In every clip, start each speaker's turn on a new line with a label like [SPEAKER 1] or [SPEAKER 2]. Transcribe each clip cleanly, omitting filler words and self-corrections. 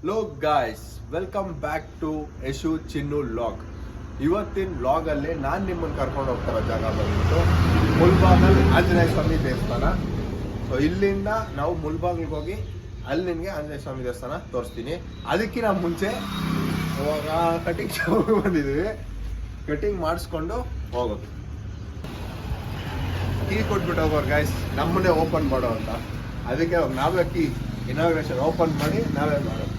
[SPEAKER 1] Hello guys, welcome back to Yashu Chinnu log. ಇವತ್ತಿನ ಲಾಗಲ್ಲಿ ನಾನು ನಿಮ್ಮನ್ನು ಕರ್ಕೊಂಡು ಹೋಗ್ತಾರೋ ಜಾಗ ಬಂದ್ಬಿಟ್ಟು ಮುಲ್ಬಾಗಲ್ ಆಂಜನೇಯ ಸ್ವಾಮಿ ದೇವಸ್ಥಾನ. ಸೊ ಇಲ್ಲಿಂದ ನಾವು ಮುಲ್ಬಾಗಿಲ್ಗೆ ಹೋಗಿ ಅಲ್ಲಿ ನಿಮಗೆ ಆಂಜನೇಯ ಸ್ವಾಮಿ ದೇವಸ್ಥಾನ ತೋರಿಸ್ತೀನಿ. ಅದಕ್ಕಿಂತ ಮುಂಚೆ ಇವಾಗ ಕಟಿಂಗ್ ಶಾಪ್ ಬಂದಿದ್ವಿ, ಕಟಿಂಗ್ ಮಾಡಿಸ್ಕೊಂಡು ಹೋಗೋದು. ಕೀ ಕೊಟ್ಬಿಟ್ಟು ಹೋಗೋರು ಗಾಯ್ಸ್, ನಮ್ಮನ್ನೇ ಓಪನ್ ಮಾಡೋ ಅಂತ. ಅದಕ್ಕೆ ನಾವೇ ಕೀ ಇನಾಗ್ರೇಷನ್ ಓಪನ್ ಮಾಡಿ ನಾವೇ ಮಾಡೋದು.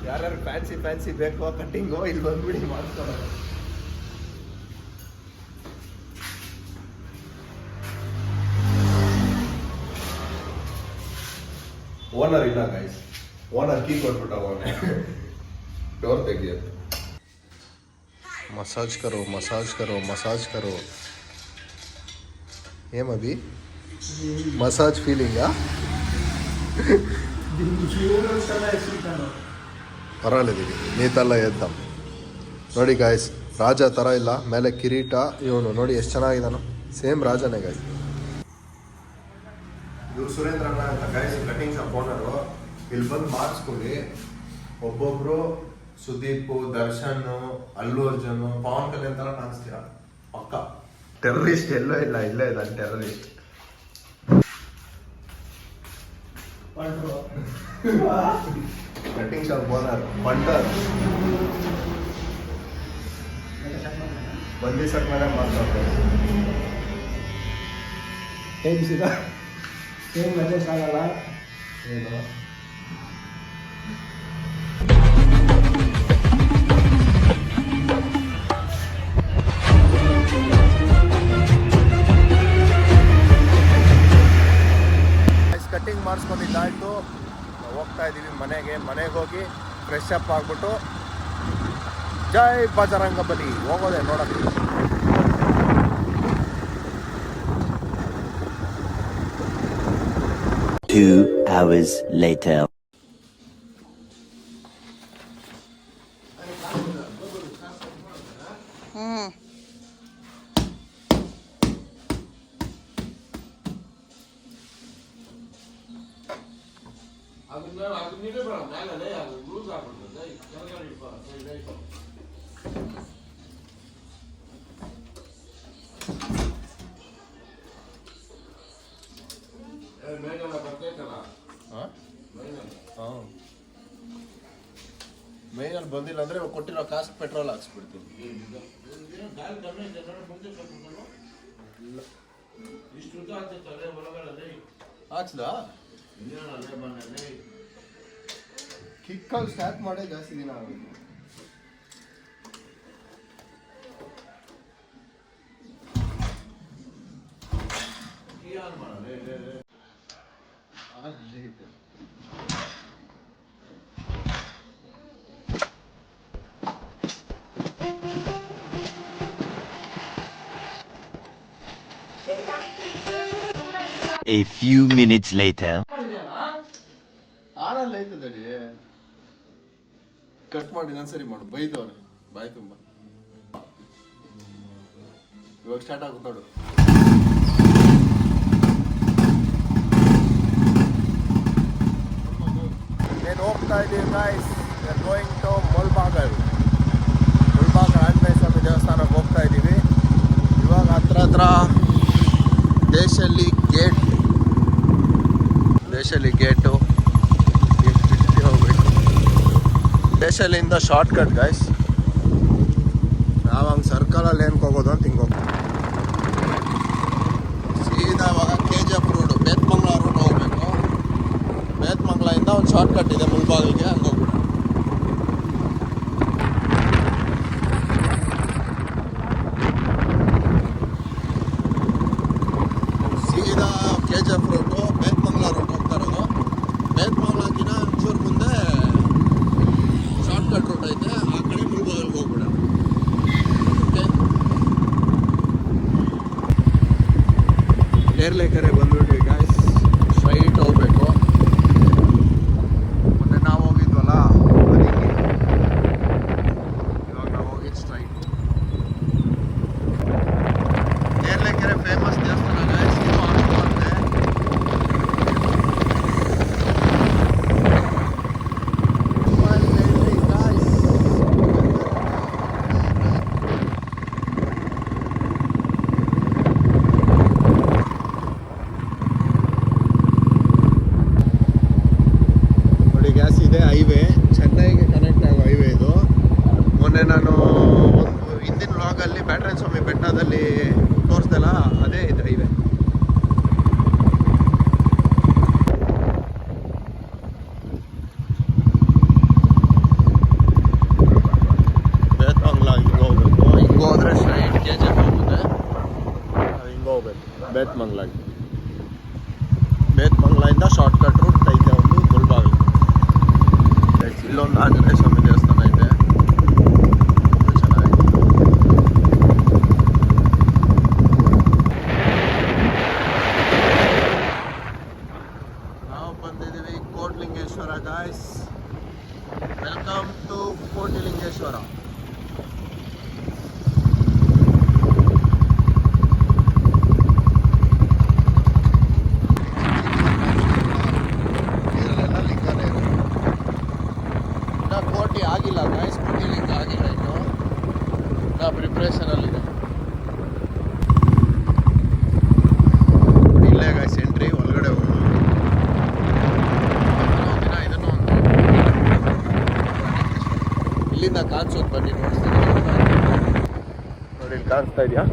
[SPEAKER 1] ಯಾರ್ಯಾರು ಫ್ಯಾನ್ಸಿ ಬೇಕೋ ಕಟ್ಟಿಂಗು ಇಲ್ಲಿ ಬಂದ್ಬಿಡಿ ಮಾಡ್ಕೊಳ್ಳೋದು. ಓನರ್ ಇಲ್ಲ ಗೈಸ್, ಓನರ್ ಕೀ ಕೊಟ್ಬಿಟ್ಟು ಅವನೇ ಡೋರ್ ತೆಗಿಯೋದು. ಮಸಾಜ್ ಕರೋ ಏಮ್ ಅಭಿ ಮಸಾಜ್ ಫೀಲಿಂಗಾ? ಪರವಾಗಿದ್ದೀವಿ ನೀತಲ್ಲ ಎದ್ದ ನೋಡಿ ಗಾಯ್ಸ್. ರಾಜ ಥರ ಇಲ್ಲ, ಮೇಲೆ ಕಿರೀಟ. ಇವನು ನೋಡಿ ಎಷ್ಟು ಚೆನ್ನಾಗಿದ್ದಾನು, ಸೇಮ್ ರಾಜನೇ ಗಾಯ್ಸ್. ಇದು ಸುರೇಂದ್ರ ಅಣ್ಣ ಅಂತ ಗಾಯ್ಸ್, ಕಟಿಂಗ್ ಶಾಪ್ ಓನರು. ಇಲ್ಲಿ ಬಂದು ಮಾಡಿಸ್ಕೊಳ್ಳಿ. ಒಬ್ಬೊಬ್ರು ಸುದೀಪ್, ದರ್ಶನ್, ಅಲ್ಲು ಅರ್ಜುನ್, ಪವನ್ ಕಲ್ಯಾಣ್ ತರ ಕಾಣಿಸ್ತೀರಾ. ಪಕ್ಕ ಟೆರರಿಸ್ಟ್ ಎಲ್ಲೋ ಇಲ್ಲ, ಇಲ್ಲೇ ಇಲ್ಲ ಟೆರರಿಸ್ಟ್. ಕಟಿಂಗ್ ಶಾಪ್ ಓನರ್ ಬಂಟರ್ ಬಂದಿ ಸಕ್ ಮೇಲೆ ಮಾತಾಡ್ತಾರೆ.
[SPEAKER 2] ಏನು ಮೆಸೇಜ್ ಆಗಲ್ಲ
[SPEAKER 1] ಏನು ಕಟ್ಟಿಂಗ್ ಮಾಡಿಸ್ಕೊಂಡಿದ್ದಾಯ್ತು. ಹೋಗ್ತಾ ಇದ್ದೀವಿ ಮನೆಗೆ ಹೋಗಿ ಫ್ರೆಶ್ ಅಪ್ ಆಗಿಬಿಟ್ಟು ಜೈ ಬಜರಂಗ ಬಲಿ ಹೋಗೋದೆ ನೋಡೋಕ್ಕೆ.
[SPEAKER 3] 2 hours later.
[SPEAKER 1] ಮೇನಲ್ಲಿ ಬಂದಿಲ್ಲ ಅಂದ್ರೆ ಕೊಟ್ಟಿರೋ ಕಾಸು ಪೆಟ್ರೋಲ್ ಹಾಕ್ಸ್ಬಿಡ್ತೀನಿ. ಹಾಕ್ಸ್ದಾ ಕಿಕ್ಕಲ್ಲಿ ಸ್ಟಾರ್ಟ್ ಮಾಡೇ ಜಾಸ್ತಿ ದಿನ ಆಗುತ್ತೆ.
[SPEAKER 3] A few minutes later.
[SPEAKER 1] ಆನಲ್ಲ ಐತದಡಿ, ಕಟ್ ಮಾಡಿ ಇನ್ನೊಂದ್ಸರಿ ಮಾಡು. ಬೈದವ್ರೆ ಬಾಯ್ ತುಂಬ. ಇವಾಗ ಸ್ಟಾರ್ಟ್ ಆಗುತ್ತೆ ನೋಡು. ಏನು ಹೋಗ್ತಾ ಇದ್ದೀವಿ guys, we are going to Mulbagal Anjaneya Swamy ದೇವಸ್ಥಾನಕ್ಕೆ ಹೋಗ್ತಾ ಇದ್ದೀವಿ. ಇವಾಗ ಹತ್ರ ದೇಶಲ್ಲಿ ಗೇಟು ಹೋಗ್ಬೇಕು. ದೇಶಲ್ಲಿಂದ ಶಾರ್ಟ್ ಕಟ್ ಗಾಯ್ಸ್. ನಾವು ಹಂಗೆ ಸರ್ಕಲಲ್ಲಿ ಏನಕ್ಕೆ ಹೋಗೋದು ಅಂತ ಹಿಂಗೆ ಹೋಗ್ತೀವಿ. ಸೀದಾ ಇವಾಗ KGF ರೋಡು ಬೇತ್ಮಂಗ್ಲ ರೂಟ್ ಹೋಗ್ಬೇಕು. ಬೇತ್ಮಂಗ್ಲಿಂದ ಒಂದು ಶಾರ್ಟ್ ಕಟ್ ಇದೆ ಮುಲ್ಬಾಗಿಲ್ಗೆ, ಹಂಗೆ ಹೋಗ್ಬಿಟ್ಟು ಸೀದಾ KGF ರೂಟು ಬೇತ್ಮಂಗ್ಲ ರೂಟ್ ಹೋಗ್ತಾ ಇರೋದು. ಬೇತ್ಮಂಗ್ಲಕ್ಕಿಂತ ಒಂಚೂರು ಮುಂದೆ ಶಾರ್ಟ್ ಕಟ್ ರೂಟ್ ಐತೆ, ಆ ಕಡೆ ಮುಲ್ಬಾಗಿಲ್ಗೆ ಹೋಗ್ಬಿಡ. ಕೇರ್ಲೆಕೆರೆ ಬಂದ್ಬಿಟ್ವಿ ಗಾಯ್ಸ್, ಸ್ಟ್ರೈಟ್ ಹೋಗ್ಬೇಕು. ಮೊನ್ನೆ ನಾವು ಹೋಗಿದ್ವಲ್ಲ ಅದಕ್ಕೆ ಬೇತ್ಮಂಗ್ಲಾಗೆ. ಬೇತ್ಮಂಗ್ಲಿಂದ ಶಾರ್ಟ್ ಕಟ್ ರೂಟ್ ಐತೆ ಒಂದು ಮುಳ್ಬಾಗಿಲು. ಇಲ್ಲೊಂದು ಆಂಜನೇಯ ಸ್ವಾಮಿ ದೇವಸ್ಥಾನ ಐತೆ, ತುಂಬ ಚೆನ್ನಾಗಿದೆ. ನಾವು ಬಂದಿದ್ದೀವಿ Kotilingeshwara guys. Welcome to Kotilingeshwara. ಕೋಟಿ ಆಗಿಲ್ಲ ಗಾಯ್ಸ್, ಕೋಟಿಲಿಂಗ ಆಗಿಲ್ಲ ಇನ್ನು, ನಾ ಪ್ರಿಪ್ರೇಷನಲ್ಲಿದೆ. ಇಲ್ಲೇ ಗಾಯ್ಸ್ ಎಂಟ್ರಿ, ಒಳಗಡೆ ಹೋಗೋದು. ಇದನ್ನು ಇಲ್ಲಿಂದ ಕಾಣಿಸೋದು, ಬನ್ನಿ ನೋಡಿಸ್ತೀನಿ. ನೋಡಿ ಇಲ್ಲಿ ಕಾಣಿಸ್ತಾ ಇದೆಯಾ?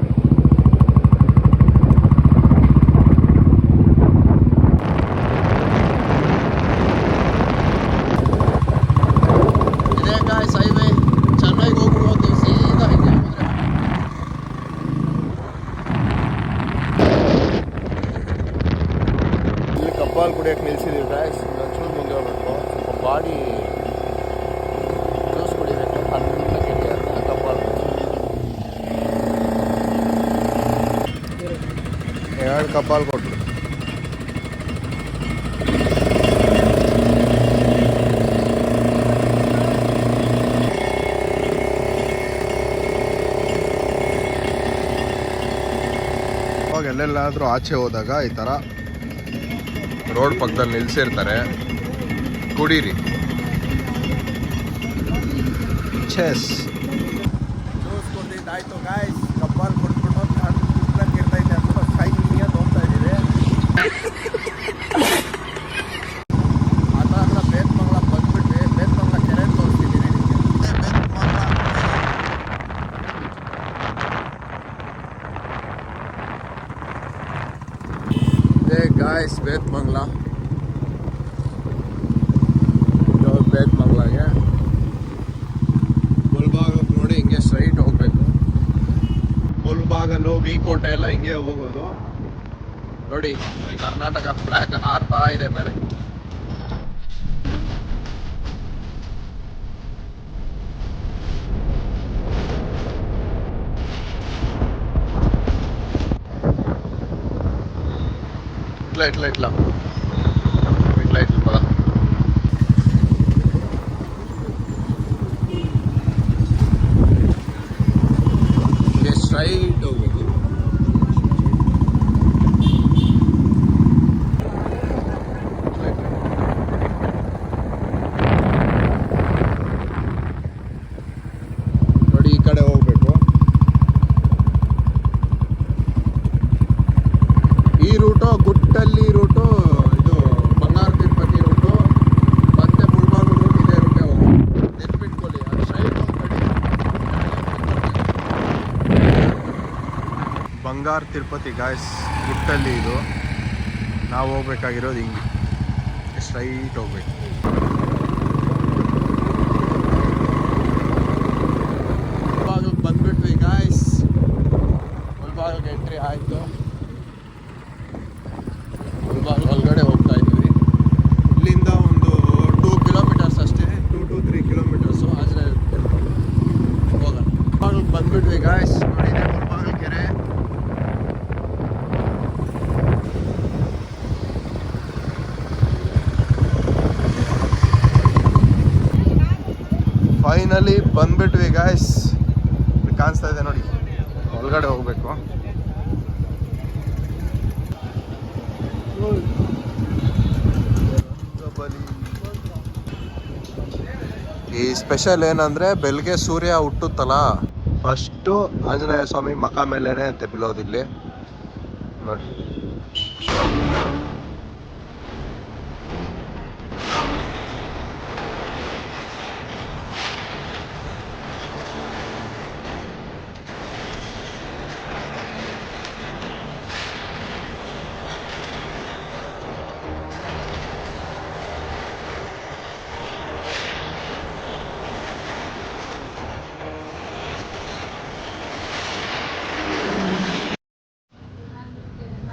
[SPEAKER 1] ಕಬ್ಬಾಲ್ ಕುಡಿಯೋಕೆ ನಿಲ್ಸಿದ್ದೀವಿ ಗಾಯ್ಸ್. ಒಂಚೂರು ಮುಂದೆ ಹೋಗ್ಬೇಕು, ಸ್ವಲ್ಪ ಬಾಡಿ ಜ್ಯೂಸ್ ಕುಡಿಬೇಕು. ಅಲ್ಲಿಂದ ಕೆಟ್ಟ ಅಂತ ಕಬ್ಬಾಲ್ 2 ಕಬ್ಬಾಲ್ ಕೊಟ್ಟರು. ಅವಾಗ ಎಲ್ಲೆಲ್ಲಾದರೂ ಆಚೆ ಹೋದಾಗ ಈ ಥರ ರೋಡ್ ಪಕ್ಕದಲ್ಲಿ ನಿಲ್ಸಿರ್ತಾರೆ, ಕುಡೀರಿ. ಚೆಸ್ ಜ್ಯೂಸ್ ಕುಡಿದಾಯ್ತು ಗಾಯ್ಸ್. ಕಬ್ಬಾಲ್ ಕೊಟ್ಬಿಟ್ಟು ಇರ್ತೈತೆ ಅಂತ ಸೈನಿಗೆ ಹೋಗ್ತಾ ಇದ್ದೀವಿ. ಹತ್ರ ಬೇತ್ಮಂಗ್ಲ ಬಂದ್ಬಿಟ್ವಿ. ಬೇತ್ಮಂಗ್ಲ ಕೆರೆ ತೋರಿಸ್ತಿದ್ದೀನಿ ಗಾಯ್ಸ್. ಬೇತ್ಮಂಗ್ಲ ಬೇತ್ಮಂಗ್ಲಾಗೆ ಮುಳ್ಬಾಗಲ್ ನೋಡಿ, ಹಿಂಗೆ ಸ್ಟ್ರೈಟ್ ಹೋಗ್ಬೇಕು. ಮುಳ್ಬಾಗಲು ವಿಕೋಟೆ ಎಲ್ಲ ಹಿಂಗೆ ಹೋಗೋದು. ನೋಡಿ ಕರ್ನಾಟಕ ಫ್ಲಾಗ್ ಹಾರ್ತಾ ಇದೆ ಮೇಲೆ. ಇಟ್ಲ ಬರ. ಸ್ಟ್ರೈಟ್ ಹೋಗ್ಬೇಕು. ನೋಡಿ ಈ ಕಡೆ ಹೋಗ್ಬೇಕು. ಈ ರೂಟು ಗುಟ್ಟಲ್ಲಿ ರೂಟು, ಇದು ಬಂಗಾರ ತಿರುಪತಿ ರೂಟು, ಮತ್ತೆ ಮುಳ್ಬಾಗಿಲು ರೂಟ್ ಇದೇ ರೂಟೇ ಹೋಗೋದು. ನೆನ್ಪಿಟ್ಕೊಳ್ಳಿ, ಅದು ಸೈಡ್ ಹೋಗ್ಬೇಡಿ. ಬಂಗಾರ ತಿರುಪತಿ ಗಾಯ್ಸ್, ಗುಟ್ಟಲ್ಲಿ ಇದು. ನಾವು ಹೋಗ್ಬೇಕಾಗಿರೋದು ಹಿಂಗೆ ಸ್ಟ್ರೈಟ್ ಹೋಗ್ಬೇಕು. ಮುಳ್ಬಾಗಿಲಿಗೆ ಬಂದ್ಬಿಟ್ವಿ ಗಾಯ್ಸ್. ಮುಳ್ಬಾಗಿಲಿಗೆ ಎಂಟ್ರಿ ಆಯಿತು. ಮುಳ್ಬಾಗಿಲು ಒಳಗಡೆ ಹೋಗ್ತಾ ಇದ್ದೀವಿ. ಇಲ್ಲಿಂದ ಒಂದು 2 ಕಿಲೋಮೀಟರ್ಸ್ ಅಷ್ಟೇ, 2 to 3 ಕಿಲೋಮೀಟರ್ಸು. ಆದರೆ ಹೋಗೋಣ. ಮುಳ್ಬಾಗಿಲಿಗೆ ಬಂದ್ಬಿಟ್ವಿ ಗಾಯ್ಸ್. ನೋಡಿದೆ ಮುಳ್ಬಾಗಿಲು ಕೆರೆ. ಫೈನಲಿ ಬಂದ್ಬಿಟ್ವಿ ಗಾಯ್ಸ್. ಕಾಣಿಸ್ತಾ ಇದೆ ನೋಡಿ, ಒಳಗಡೆ ಹೋಗ್ಬೇಕು. ಈ ಸ್ಪೆಷಲ್ ಏನಂದ್ರೆ, ಬೆಳಗ್ಗೆ ಸೂರ್ಯ ಹುಟ್ಟುತ್ತಲ್ಲ, ಫಸ್ಟು ಆಂಜನೇಯ ಸ್ವಾಮಿ ಮಖ ಮೇಲೇನೆ ಅಂತೆ ಬೀಳೋದಿಲ್ಲಿ ನೋಡಿ.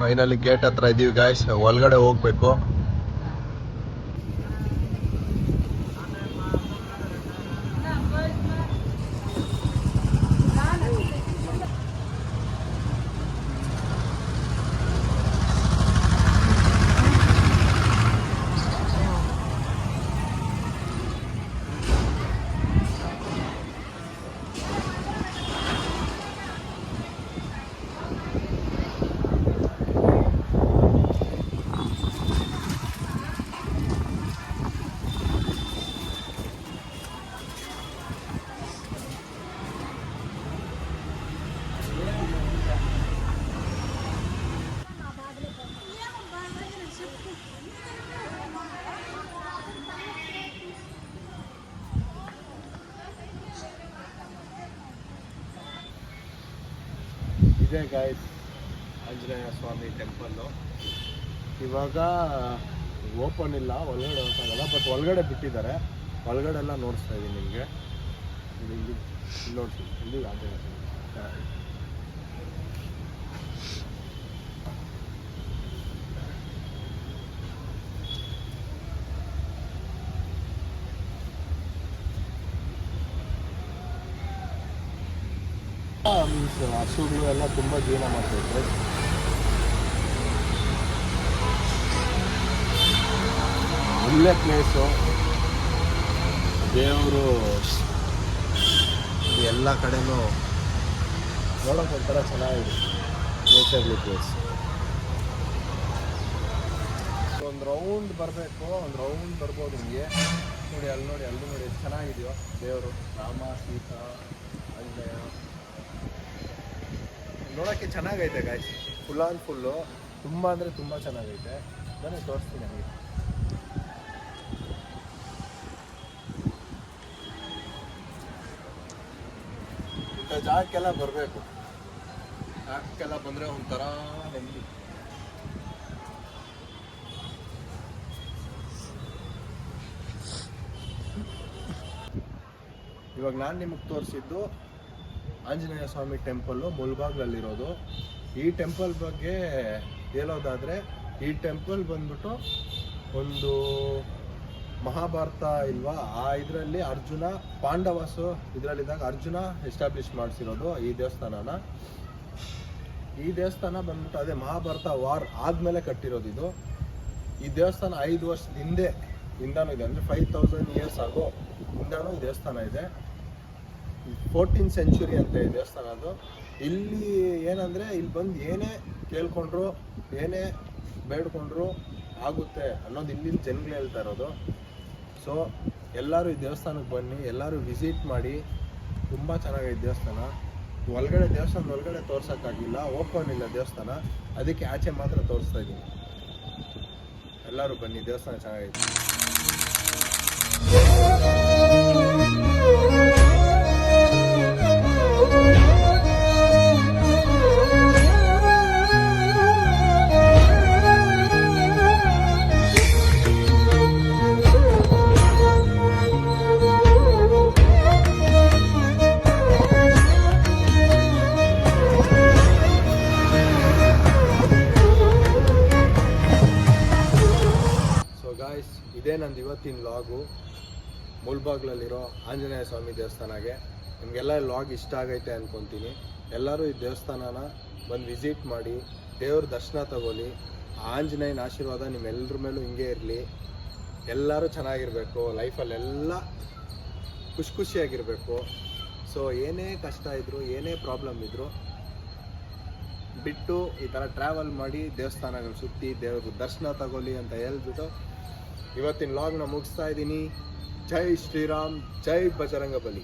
[SPEAKER 1] ಫೈನಲಿ ಗೇಟ್ ಹತ್ರ ಇದೀವಿ ಗಾಯ್ಸ್, ಒಳಗಡೆ ಹೋಗ್ಬೇಕು. ಇದೇ ಗಾಯ್ಸ್ ಆಂಜನೇಯ ಸ್ವಾಮಿ ಟೆಂಪಲ್ಲು. ಇವಾಗ ಓಪನ್ ಇಲ್ಲ, ಒಳಗಡೆ ಹೋಗೋಕ್ಕಾಗಲ್ಲ, ಬಟ್ ಒಳಗಡೆ ಬಿಟ್ಟಿದ್ದಾರೆ. ಒಳಗಡೆ ಎಲ್ಲ ನೋಡಿಸ್ತಾ ಇದ್ದೀನಿ ನಿಮಗೆ. ಇಲ್ಲಿ ನೋಡಿಸಿ, ಇಲ್ಲಿ ಆಂಜನೇಯ ಸ್ವಾಮಿ. ಮೀನ್ಸ್ ಹಸುಗಳು ಎಲ್ಲ ತುಂಬ ಜೀವನ ಮಾಡ್ತೈತೆ. ಒಳ್ಳೆ ಪ್ಲೇಸು, ದೇವರು ಎಲ್ಲ ಕಡೆನೂ ನೋಡೋಕೆ ಒಂಥರ ಚೆನ್ನಾಗಿದೆ. Naturally place. ಒಂದು ರೌಂಡ್ ಬರಬೇಕು, ಒಂದು ರೌಂಡ್ ಬರ್ಬೋದು ನಿಮಗೆ. ನೋಡಿ ಅಲ್ಲಿ ನೋಡಿ, ಅಲ್ಲಿ ನೋಡಿ ಎಷ್ಟು ಚೆನ್ನಾಗಿದೆಯೋ ದೇವರು. ರಾಮ ಸೀತಾ ಆಂಜನೇಯ ನೋಡೋಕ್ಕೆ ಚೆನ್ನಾಗೈತೆ ಗಾಯ್ಸ್. ಫುಲ್ ಆನ್ ಫುಲ್ಲು, ತುಂಬ ಅಂದರೆ ತುಂಬ ಚೆನ್ನಾಗೈತೆ. ಬನ್ನಿ ತೋರಿಸ್ತೀನಿ ನನಗೆ. ಇಂಥ ಜಾಗಕ್ಕೆಲ್ಲ ಬರಬೇಕು. ಜಾಗಕ್ಕೆಲ್ಲ ಬಂದರೆ ಒಂಥರ ನೆಮ್ಮದಿ. ಇವಾಗ ನಾನು ನಿಮಗೆ ತೋರಿಸಿದ್ದು ಆಂಜನೇಯ ಸ್ವಾಮಿ ಟೆಂಪಲ್ಲು ಮುಲ್ಬಾಗ್ಲಲ್ಲಿರೋದು. ಈ ಟೆಂಪಲ್ ಬಗ್ಗೆ ಹೇಳೋದಾದರೆ, ಈ ಟೆಂಪಲ್ ಬಂದ್ಬಿಟ್ಟು ಒಂದು ಮಹಾಭಾರತ ಇಲ್ವಾ, ಆ ಇದರಲ್ಲಿ ಅರ್ಜುನ ಪಾಂಡವಾಸು ಇದರಲ್ಲಿದ್ದಾಗ ಅರ್ಜುನ ಎಸ್ಟಾಬ್ಲಿಷ್ ಮಾಡಿಸಿರೋದು ಈ ದೇವಸ್ಥಾನನ. ಈ ದೇವಸ್ಥಾನ ಬಂದ್ಬಿಟ್ಟು ಅದೇ ಮಹಾಭಾರತ ವಾರ್ ಆದಮೇಲೆ ಕಟ್ಟಿರೋದು ಇದು. ಈ ದೇವಸ್ಥಾನ 5 ವರ್ಷದ ಹಿಂದನೂ ಇದೆ, ಅಂದರೆ 5000 ಇಯರ್ಸ್ ಆಗೋ ಹಿಂದನೂ ಈ ದೇವಸ್ಥಾನ ಇದೆ. 14th ಸೆಂಚುರಿ ಅಂತ ಈ ದೇವಸ್ಥಾನ ಅದು. ಇಲ್ಲಿ ಏನಂದರೆ, ಇಲ್ಲಿ ಬಂದು ಏನೇ ಕೇಳ್ಕೊಂಡ್ರು ಏನೇ ಬೇಡ್ಕೊಂಡ್ರು ಆಗುತ್ತೆ ಅನ್ನೋದು ಇಲ್ಲಿನ ಜನಗಳು ಹೇಳ್ತಾ ಇರೋದು. ಸೊ ಎಲ್ಲರೂ ಈ ದೇವಸ್ಥಾನಕ್ಕೆ ಬನ್ನಿ, ಎಲ್ಲರೂ ವಿಸಿಟ್ ಮಾಡಿ. ತುಂಬ ಚೆನ್ನಾಗೈತೆ ದೇವಸ್ಥಾನ. ದೇವಸ್ಥಾನದ ಒಳಗಡೆ ತೋರ್ಸೋಕ್ಕಾಗಿಲ್ಲ, ಓಪನ್ ಇಲ್ಲ ದೇವಸ್ಥಾನ, ಅದಕ್ಕೆ ಆಚೆ ಮಾತ್ರ ತೋರಿಸ್ತಾ ಇದ್ದೀನಿ. ಎಲ್ಲರೂ ಬನ್ನಿ, ದೇವಸ್ಥಾನ ಚೆನ್ನಾಗೈತೆ. ಇದೇ ನಂದು ಇವತ್ತಿನ ಲಾಗು ಮುಲ್ಬಾಗ್ಲಲ್ಲಿರೋ ಆಂಜನೇಯ ಸ್ವಾಮಿ ದೇವಸ್ಥಾನಗೆ. ನಿಮಗೆಲ್ಲ ಲಾಗ್ ಇಷ್ಟ ಆಗೈತೆ ಅಂದ್ಕೊತೀನಿ. ಎಲ್ಲರೂ ಈ ದೇವಸ್ಥಾನನ ಬಂದು ವಿಸಿಟ್ ಮಾಡಿ, ದೇವ್ರ ದರ್ಶನ ತಗೊಳ್ಳಿ. ಆಂಜನೇಯನ ಆಶೀರ್ವಾದ ನಿಮ್ಮೆಲ್ಲರ ಮೇಲೂ ಹಿಂಗೆ ಇರಲಿ. ಎಲ್ಲರೂ ಚೆನ್ನಾಗಿರಬೇಕು, ಲೈಫಲ್ಲೆಲ್ಲ ಖುಷಿಯಾಗಿರಬೇಕು. ಸೊ ಏನೇ ಕಷ್ಟ ಇದ್ದರೂ, ಏನೇ ಪ್ರಾಬ್ಲಮ್ ಇದ್ದರೂ ಬಿಟ್ಟು ಈ ಥರ ಟ್ರಾವೆಲ್ ಮಾಡಿ ದೇವಸ್ಥಾನಗಳು ಸುತ್ತಿ ದೇವ್ರ ದರ್ಶನ ತಗೊಳ್ಳಿ ಅಂತ ಹೇಳ್ಬಿಟ್ಟು ಇವತ್ತಿನ ಲಾಗ್ನ ಮುಗಿಸ್ತಾ ಇದ್ದೀನಿ. ಜೈ ಶ್ರೀರಾಮ್, ಜೈ ಬಜರಂಗಬಲಿ.